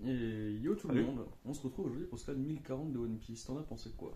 Et yo tout le Salut. monde, on se retrouve aujourd'hui pour ce scan 1040 de One Piece. T'en as pensé quoi?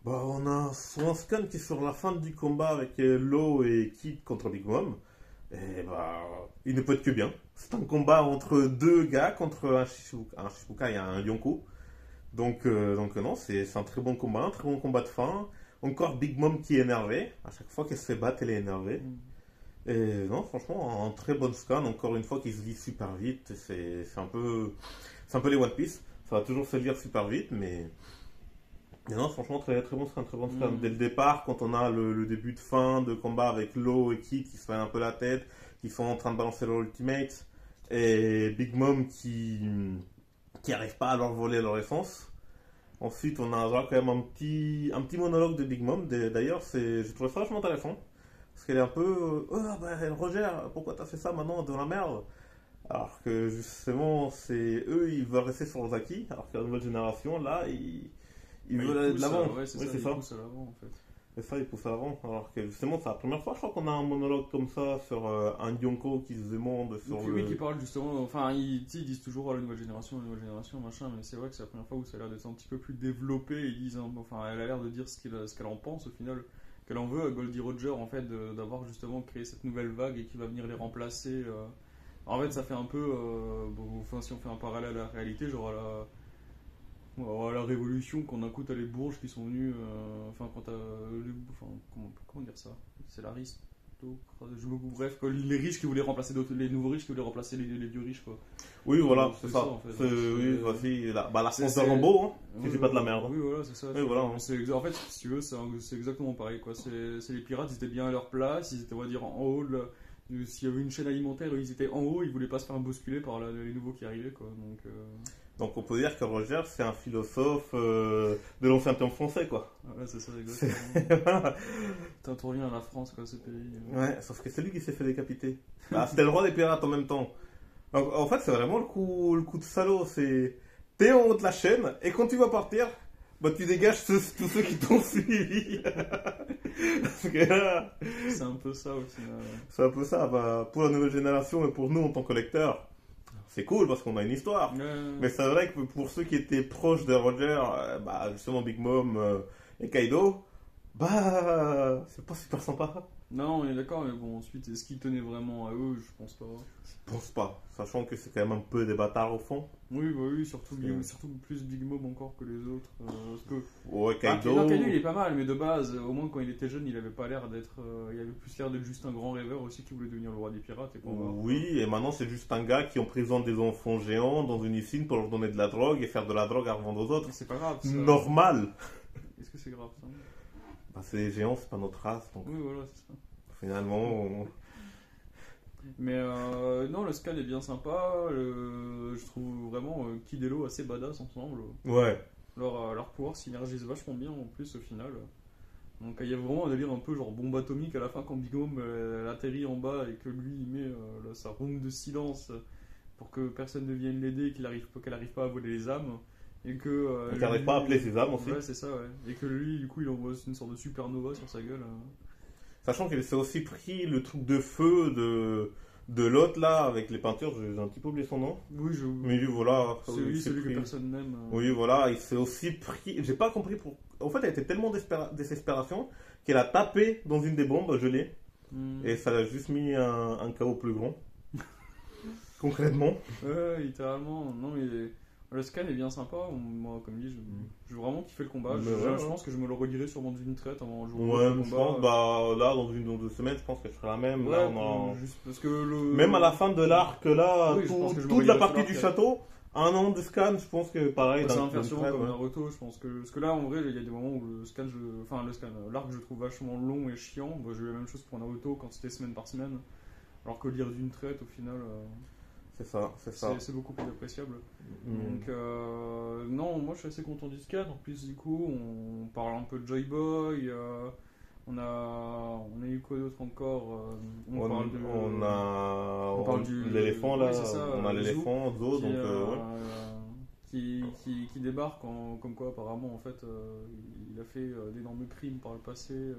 Bah, on a son scan qui est sur la fin du combat avec Law et Kid contre Big Mom. Et bah, il ne peut être que bien. C'est un combat entre deux gars, contre un Shichibuka et un Yonko. Donc non, c'est un très bon combat, un très bon combat de fin. Encore Big Mom qui est énervée. À chaque fois qu'elle se fait battre, elle est énervée. Et non, franchement, un très bon scan. Encore une fois, qui se lit super vite. C'est un peu les One Piece. Ça va toujours se lire super vite, mais non, franchement, très, très bon scan, très bon scan. Dès le départ, quand on a le début de fin de combat avec Law et Kid qui se fait un peu la tête, qui sont en train de balancer leur ultimate, et Big Mom qui arrive pas à leur voler leur essence. Ensuite, on a genre quand même un petit monologue de Big Mom. D'ailleurs, j'ai trouvé ça vachement intéressant. Parce qu'elle est un peu. Oh, bah, Roger, pourquoi t'as fait ça maintenant de la merde? Alors que justement, c'est eux, ils veulent rester sur leurs acquis. Alors que la nouvelle génération, là, ils Bah, veulent aller de l'avant. ouais, c'est Oui, ça, c'est il ça. pousse à l'avant en fait. C'est ça, ils poussent à l'avant. Alors que justement, c'est la première fois, je crois qu'on a un monologue comme ça sur un Yonko qui se demande sur Donc, oui, qui parle justement, enfin, tu sais, ils disent toujours la nouvelle génération, machin, mais c'est vrai que c'est la première fois où ça a l'air d'être un petit peu plus développé. Ils disent, hein, enfin, elle a l'air de dire ce qu'elle en pense au final, qu'elle en veut à Goldie Roger en fait, d'avoir justement créé cette nouvelle vague et qui va venir les remplacer. En fait, ça fait un peu, bon, enfin, si on fait un parallèle à la réalité, genre à la Révolution, quand d'un coup t'as les bourges qui sont venus, enfin, quand t'as. Enfin, comment dire ça? C'est l'aristocratie. Bref, quoi, les riches qui voulaient remplacer les nouveaux riches qui voulaient remplacer les vieux riches, quoi. Oui, voilà, c'est C'est ça. ça en fait. Oui, voici la France de c'est- Rambo, hein, si Oui, c'est pas de la merde. oui, voilà, c'est ça. Oui, voilà. Hein. En fait, si tu veux, c'est exactement pareil, quoi. C'est les pirates, ils étaient bien à leur place, ils étaient, on va dire, en haut. S'il y avait une chaîne alimentaire, ils étaient en haut, ils voulaient pas se faire bousculer par les nouveaux qui arrivaient, quoi. Donc, Donc on peut dire que Roger, c'est un philosophe de l'ancien temps français, quoi. ouais, c'est ça, C'est- exactement. voilà. T'as tout rien à la France, quoi, ce pays. Ouais, sauf que c'est lui qui s'est fait décapiter. Ah, c'était le roi des pirates en même temps. Donc, en fait, c'est vraiment le coup de salaud. C'est t'es en haut de la chaîne et quand tu vas partir, bah tu dégages tous ceux qui t'ont suivi. Parce que là, C'est un peu ça au final. c'est un peu ça. Bah, pour la nouvelle génération et pour nous en tant que lecteurs, c'est cool parce qu'on a une histoire. Mais c'est vrai que pour ceux qui étaient proches de Roger, bah justement Big Mom et Kaido, bah c'est pas super sympa. Non, on est d'accord, mais bon, ensuite, est-ce qu'ils tenaient vraiment à eux? Je pense pas. Je pense pas, sachant que c'est quand même un peu des bâtards au fond. Oui, bah oui, surtout, Ouais. surtout plus Big Mom encore que les autres. Parce que Ouais, ah, Kaido. non, Kaido il est pas mal, mais de base, au moins quand il était jeune, il avait pas l'air d'être. Il avait plus l'air d'être juste un grand rêveur aussi qui voulait devenir le roi des pirates et qu'on va. Oui, et maintenant c'est juste un gars qui emprisonne des enfants géants dans une usine pour leur donner de la drogue et faire de la drogue à revendre aux autres. Mais c'est pas grave ça. Normal. Est-ce que c'est grave ça? Bah, c'est des géants, c'est pas notre race, donc Oui, voilà, c'est ça. finalement. Mais non, le scan est bien sympa. Je trouve vraiment Kid et Law assez badass ensemble. Ouais. Leur pouvoir synergise vachement bien en plus au final. Donc il y a vraiment un délire un peu genre bombe atomique à la fin quand Big Mom elle atterrit en bas et que lui il met sa ronde de silence pour que personne ne vienne l'aider et qu'elle arrive pas à voler les âmes. Et que. Donc, t'arrives pas à appeler ses âmes aussi. Ouais, c'est ça, ouais. Et que lui, du coup, il envoie une sorte de supernova sur sa gueule. Sachant qu'il s'est aussi pris le truc de feu de l'autre là, avec les peintures, j'ai un petit peu oublié son nom. Oui, Mais lui, voilà. c'est il lui, s'est celui que pris- personne n'aime. Oui, voilà, il s'est aussi pris. J'ai pas compris pour. En fait, elle était tellement désespération qu'elle a tapé dans une des bombes gelées Hmm. et ça l'a juste mis un chaos plus grand. Concrètement. Ouais, littéralement. Non, mais le scan est bien sympa. Moi, comme dit, je veux vraiment kiffer le combat. Mais Je ouais. pense que je me le redirai sûrement d'une traite avant le jour Ouais, du je combat. pense, bah là, dans une ou deux semaines, je pense que je ferai la même. Ouais, Là, on a- juste parce que Même à la fin de l'arc, là, Oui, je pense que je me toute la relirai partie tout du l'arc. château, un an de scan, je pense que pareil. Ça va dans me faire une sûrement trêve, comme ouais. Naruto, je pense que. Parce que là, en vrai, il y a des moments où l'arc, je le trouve vachement long et chiant. Moi, j'ai eu la même chose pour Naruto quand c'était semaine par semaine. Alors que lire d'une traite, au final, C'est ça, c'est ça. c'est beaucoup plus appréciable. Mm. Donc, non, moi, je suis assez content du scan. En plus, du coup, on parle un peu de Joy Boy. On a eu quoi d'autre encore On, parle de. on a on parle du- l'éléphant là, oui, c'est ça, on a le l'éléphant, Zo, qui, donc ouais. qui débarque comme quoi apparemment en fait il a fait d'énormes crimes par le passé.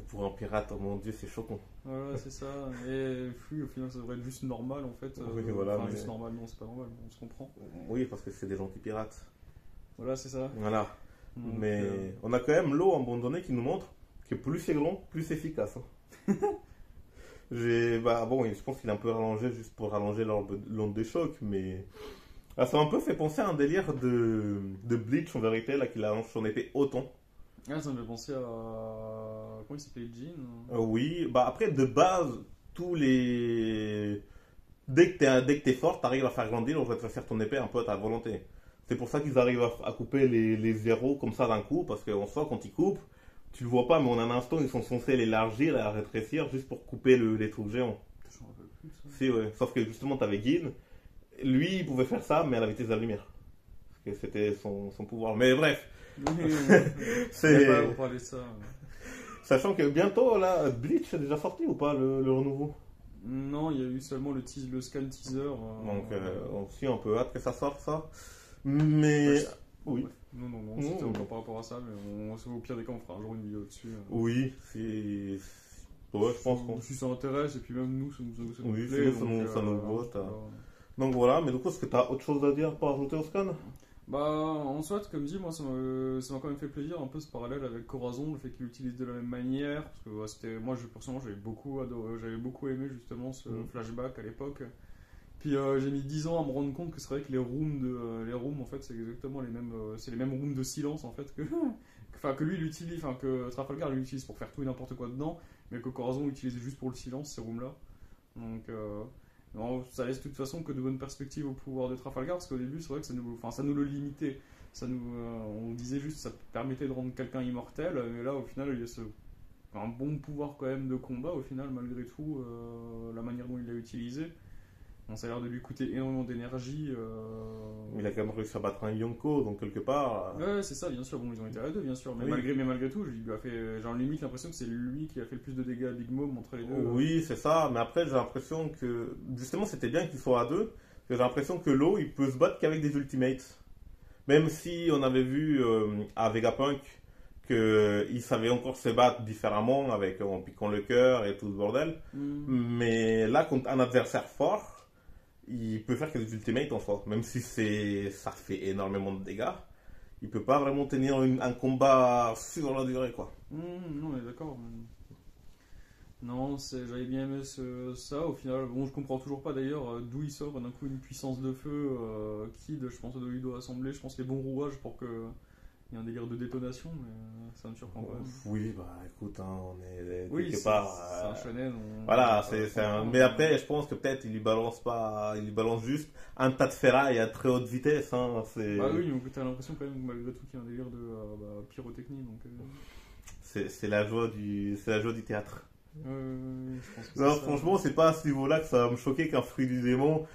Pour un pirate, oh mon dieu, c'est choquant. Voilà, c'est ça. Et au final ça devrait être juste normal en fait. Oui, voilà, enfin, mais- juste normal, non, c'est pas normal, on se comprend. Oui, parce que c'est des gens qui piratent. Voilà, c'est ça. Voilà. Donc, Mais on a quand même l'eau abandonnée qui nous montre que plus c'est grand, plus c'est efficace. Hein. Bon, je pense qu'il a un peu rallongé juste pour rallonger l'onde de choc, mais ça m'a un peu fait penser à un délire de Bleach en vérité, là, qu'il allonge son épée autant. ça me fait penser à. Comment il s'appelait, Jean? Oui, après, de base, tous les. Dès que t'es fort, t'arrives à faire grandir, on va te faire ton épée un peu à ta volonté. C'est pour ça qu'ils arrivent à couper les zéros comme ça d'un coup, parce qu'en soi, quand ils coupent, tu le vois pas, mais en un instant, ils sont censés l'élargir et la rétrécir juste pour couper les trucs géants. Je me rappelle plus ça. Si, ouais. Sauf que justement, t'avais Gin, lui, il pouvait faire ça, mais à la vitesse de la lumière. Parce que c'était son pouvoir. Mais bref, c'est. On parlait de ça. Sachant que bientôt, là, Bleach est déjà sorti ou pas, le renouveau? Non, il y a eu seulement le scan teaser. Donc, aussi, on peut hâte que ça sorte, ça. Mais. Ouais, Oui. Non, Non, c'était non. encore par rapport à ça, mais au pire des cas, on fera un jour une vidéo dessus. Oui, si. Ouais, je pense qu'on. Si ça intéresse, et puis même nous, ça nous Oui, plaît. sinon, ça nous botte, hein. voilà. Donc voilà, mais du coup, est-ce que tu as autre chose à dire pour ajouter au scan? Bah, en soit, comme dit, moi, ça m'a quand même fait plaisir un peu ce parallèle avec Corazon, le fait qu'il l'utilise de la même manière. Parce que moi, personnellement, j'avais beaucoup aimé justement ce flashback à l'époque. Puis j'ai mis 10 ans à me rendre compte que c'est vrai que les rooms en fait, c'est exactement c'est les mêmes rooms de silence en fait que lui il utilise, enfin que Trafalgar lui utilise pour faire tout et n'importe quoi dedans, mais que Corazon utilisait juste pour le silence ces rooms là. Donc non, ça laisse de toute façon que de bonnes perspectives au pouvoir de Trafalgar, parce qu'au début c'est vrai que ça nous le limitait, on disait juste que ça permettait de rendre quelqu'un immortel, mais là au final il y a un bon pouvoir quand même de combat au final malgré tout, la manière dont il l'a utilisé. Bon, ça a l'air de lui coûter énormément d'énergie. Il a quand même réussi à battre un Yonko, donc quelque part. Ouais, c'est ça, bien sûr. Bon, ils ont été à deux, bien sûr. Mais, Oui. malgré tout, j'ai en limite l'impression que c'est lui qui a fait le plus de dégâts à Big Mom entre les deux. Oui, c'est ça, mais après, j'ai l'impression que. Justement, c'était bien qu'ils soient à deux, parce que j'ai l'impression que Law, il peut se battre qu'avec des ultimates. Même si on avait vu à Vegapunk qu'il savait encore se battre différemment, en piquant le cœur et tout ce bordel. Mais là, contre un adversaire fort, il peut faire que des ultimates en soi, même si ça fait énormément de dégâts. Il peut pas vraiment tenir un combat sur la durée, quoi. Non, mais d'accord. Non, j'avais bien aimé ça. Au final, bon, je comprends toujours pas d'ailleurs d'où il sort d'un coup une puissance de feu. Kid, je pense qu'il doit assembler, je pense, les bons rouages pour que il y ait un délire de détonation, mais ça me surprend pas. Oui, bah écoute, hein, on est Oui, quelque c'est part. un shonen. Voilà, mais après, je pense que peut-être il lui balance juste un tas de ferraille à très haute vitesse. Hein, Bah oui, mais t'as l'impression quand même que malgré tout qu'il y a un délire de pyrotechnie. Donc, c'est la joie du théâtre. je pense que Non, c'est ça. franchement, c'est pas à ce niveau-là que ça va me choquer qu'un fruit du démon,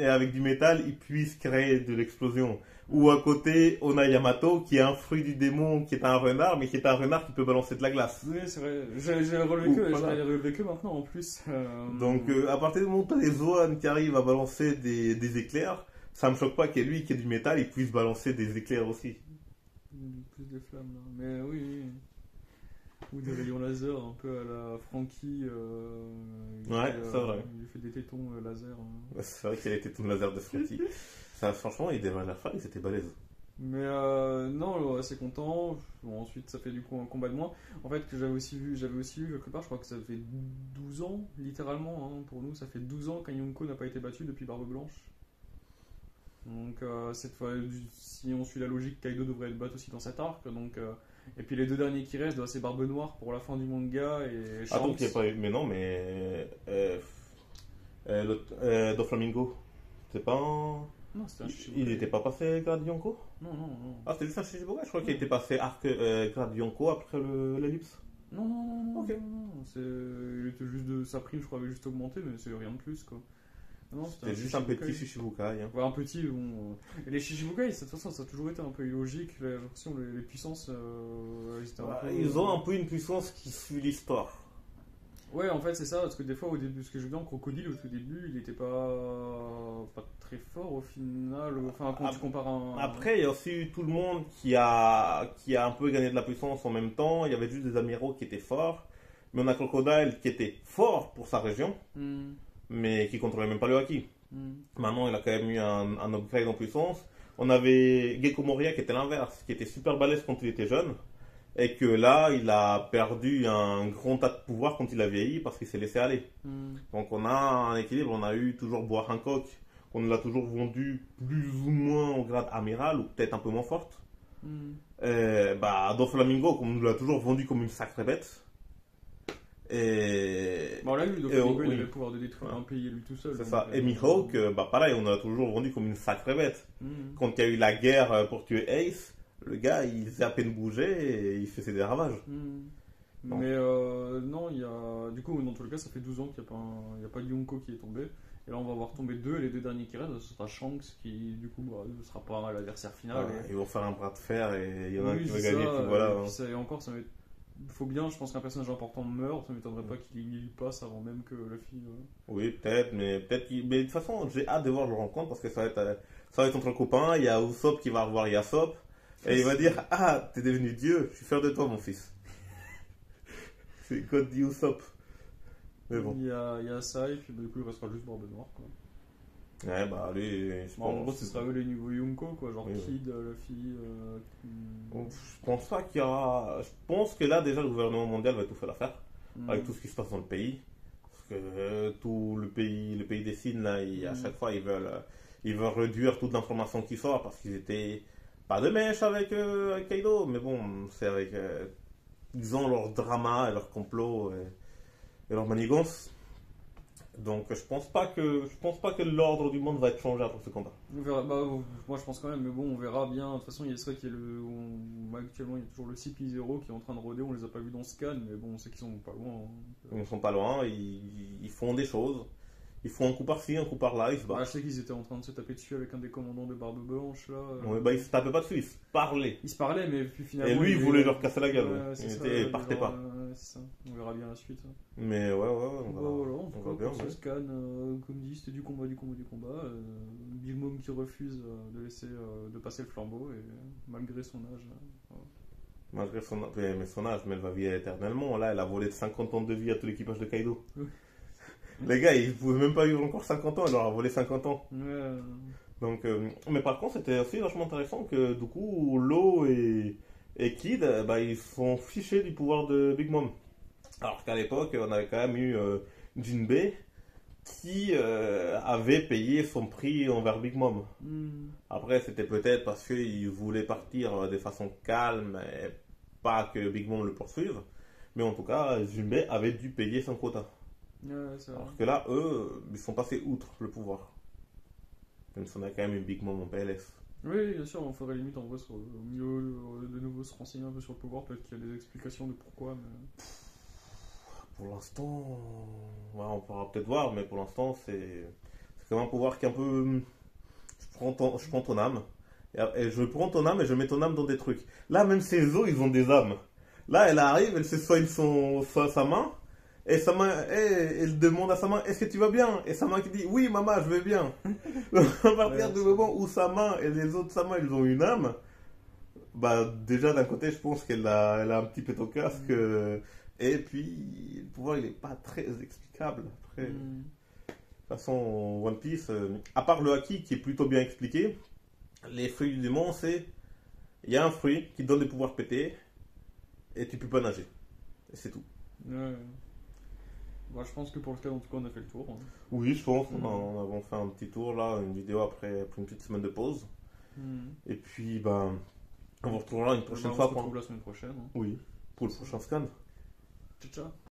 avec du métal, il puisse créer de l'explosion. Ou à côté, on a Yamato qui est un fruit du démon, qui est un renard, mais qui est un renard qui peut balancer de la glace. Oui, c'est vrai. J'ai relevé que maintenant en plus. Donc, à partir du moment où t'as les Zoan qui arrivent à balancer des éclairs, ça me choque pas que lui qui est du métal, il puisse balancer des éclairs aussi. Plus de flammes là. Mais oui. Ou des rayons laser un peu à la Frankie. Ouais, c'est vrai. Il fait des tétons laser. C'est vrai qu'il a été tout le laser de Fronty. Ça, franchement, il démarre la fin, il était balèze. Mais non, assez content. Bon, ensuite, ça fait du coup un combat de moins. En fait, que j'avais aussi vu quelque part, je crois que ça fait 12 ans, littéralement, hein, pour nous, ça fait 12 ans qu'Anyonko n'a pas été battu depuis Barbe Blanche. Donc, cette fois, si on suit la logique, Kaido devrait être battu aussi dans cet arc. Donc, et puis les deux derniers qui restent, c'est Barbe Noire pour la fin du manga et Shanks. Attends, qu'il n'y a pas eu. Mais non, mais. Doflamingo, c'est pas un. Non, c'était un Shichibukai. Il n'était pas passé Grade Yonko? Non. Ah, c'était juste un Shichibukai? Je crois qu'il était passé arc Grade Yonko après l'ellipse. Non. Ok. Il était juste de sa prime, je crois, avait juste augmenté, mais c'est rien de plus, quoi. Non, C'était juste un petit Shichibukai. Hein. Ouais, un petit, bon. Et les Shichibukai, de toute façon, ça a toujours été un peu illogique. J'ai l'impression les puissances. Ils Ils ont un peu une puissance qui suit l'histoire. Ouais, en fait, c'est ça, parce que des fois, au début, ce que je veux dire, Crocodile, au tout début, il était pas très fort au final. Enfin, quand tu compares un. Après, il y a aussi eu tout le monde qui a un peu gagné de la puissance en même temps. Il y avait juste des amiraux qui étaient forts. Mais on a Crocodile qui était fort pour sa région, Hmm, mais qui contrôlait même pas le haki. hmm, Maintenant, il a quand même eu un upgrade en puissance. On avait Gecko Moria qui était l'inverse, qui était super balèze quand il était jeune. Et que là, il a perdu un grand tas de pouvoir quand il a vieilli parce qu'il s'est laissé aller. hmm, Donc on a un équilibre, on a eu toujours Bois Hancock, qu'on l'a toujours vendu plus ou moins au grade amiral, ou peut-être un peu moins forte. hmm. Doflamingo, qu'on nous l'a toujours vendu comme une sacrée bête. Et, Bon, là, lui, Doflamingo, il oui, avait le pouvoir de détruire ouais, un pays à lui tout seul. c'est donc, ça. Et Mihawk, pareil, on l'a toujours vendu comme une sacrée bête. hmm, Quand il y a eu la guerre pour tuer Ace, le gars, il s'est à peine bougé et il faisait des ravages. hmm. Non. Mais non, il y a. Du coup, dans tous les cas, ça fait 12 ans qu'il n'y a pas de Yonko qui est tombé. Et là, on va voir tomber deux, et les deux derniers qui restent, ce sera Shanks qui, du coup, ne sera pas l'adversaire final. Voilà, ils vont faire un bras de fer et il y en a un Oui, qui va c'est gagner, ça, puis voilà. et Hein. puis ça, et encore, ça faut bien, je pense qu'un personnage important meurt, ça m'étonnerait pas qu'il y passe avant même que la fille. Oui, peut-être, mais mais de toute façon, j'ai hâte de voir leur rencontre parce que ça va être entre copains. Il y a Usopp qui va revoir Yasop et il va dire: Ah, t'es devenu Dieu, je suis fier de toi, mon fils. C'est code dit Usopp. Mais bon. Il y a ça, et puis du coup, il restera juste Barbe Noire, quoi. Ouais, bah lui, je Bon, en gros, pense. ce sera eux les niveaux Yonko, quoi, genre Oui, oui. Kid, la fille. Je pense pas qu'il y aura. Je pense que là, déjà, le gouvernement mondial va tout faire l'affaire Hmm. avec tout ce qui se passe dans le pays. Parce que tout le pays des signes, là, à chaque fois, ils veulent réduire toute l'information qui sort parce qu'ils étaient pas de mèche avec Kaido, mais bon, c'est avec. Ils ont leur drama et leur complot et leur manigance. Donc je pense pas que l'ordre du monde va être changé après ce combat. On verra, moi je pense quand même, mais bon, on verra bien. De toute façon, il y a ce qui est actuellement, il y a toujours le CP0 qui est en train de rôder. On les a pas vus dans Scan, mais bon, on sait qu'ils sont pas loin. Hein. Ils ne sont pas loin, ils font des choses. Ils font un coup par-ci, un coup par-là, ils se Bah, battent. je sais qu'ils étaient en train de se taper dessus avec un des commandants de Barbe Blanche là. Ouais, bah, ils se tapaient pas dessus, ils se parlaient. Ils se parlaient, mais puis finalement. Et lui, il voulait leur casser la gueule. Ouais, Il c'est était, ça, partait pas. c'est ça. On verra bien la suite. Mais ouais, on Bah, va, voilà, en tout on cas, va bien. pour Ouais. ce Scan, comme dit, c'était du combat, du combat, du combat. Big Mom qui refuse de laisser de passer le flambeau, et malgré son âge. Voilà. Malgré son âge, mais elle va vivre éternellement. Là, elle a volé de 50 ans de vie à tout l'équipage de Kaido. Oui. Les gars, ils pouvaient même pas vivre encore 50 ans, elle leur a volé 50 ans. Ouais, Donc, mais par contre, c'était aussi vachement intéressant que du coup, Law et Kid, ils sont fichés du pouvoir de Big Mom. Alors qu'à l'époque, on avait quand même eu Jinbei qui avait payé son prix envers Big Mom. hmm. Après, c'était peut-être parce qu'il voulait partir de façon calme et pas que Big Mom le poursuive. Mais en tout cas, Jinbei avait dû payer son quota. Ouais, c'est vrai. Alors que là, eux, ils sont passés outre le pouvoir. Même si on a quand même une Big Mom en PLS. Oui, bien sûr, on ferait limite en vrai au milieu de nouveau se renseigner un peu sur le pouvoir, peut-être qu'il y a des explications de pourquoi, mais. Pour l'instant, ouais, on pourra peut-être voir, mais pour l'instant, c'est quand même un pouvoir qui est un peu. Je prends ton âme, et je prends ton âme et je mets ton âme dans des trucs. Là, même ses os, ils ont des âmes. Là, elle arrive, elle se soigne sa main, et sa main, elle demande à sa main: Est-ce que tu vas bien? Et sa main qui dit: Oui, maman, je vais bien. Donc, à partir Ouais, du moment où sa main et les autres sa main, ils ont une âme, bah, déjà d'un côté, je pense elle a un petit pet au casque. Et puis, le pouvoir, il n'est pas très explicable. Après, de Hmm. toute façon, One Piece, à part le haki qui est plutôt bien expliqué, les fruits du démon, c'est: il y a un fruit qui donne des pouvoirs pétés et tu peux pas nager. Et c'est tout. Ouais. Bah, je pense que pour le cas, en tout cas, on a fait le tour. Hein. Oui, je pense. On avons fait un petit tour là, une vidéo après une petite semaine de pause. Hmm. Et puis, ben, on vous retrouvera une prochaine Bah, on fois se retrouve la semaine prochaine. Hein. oui, pour le prochain scan. Ciao, ciao.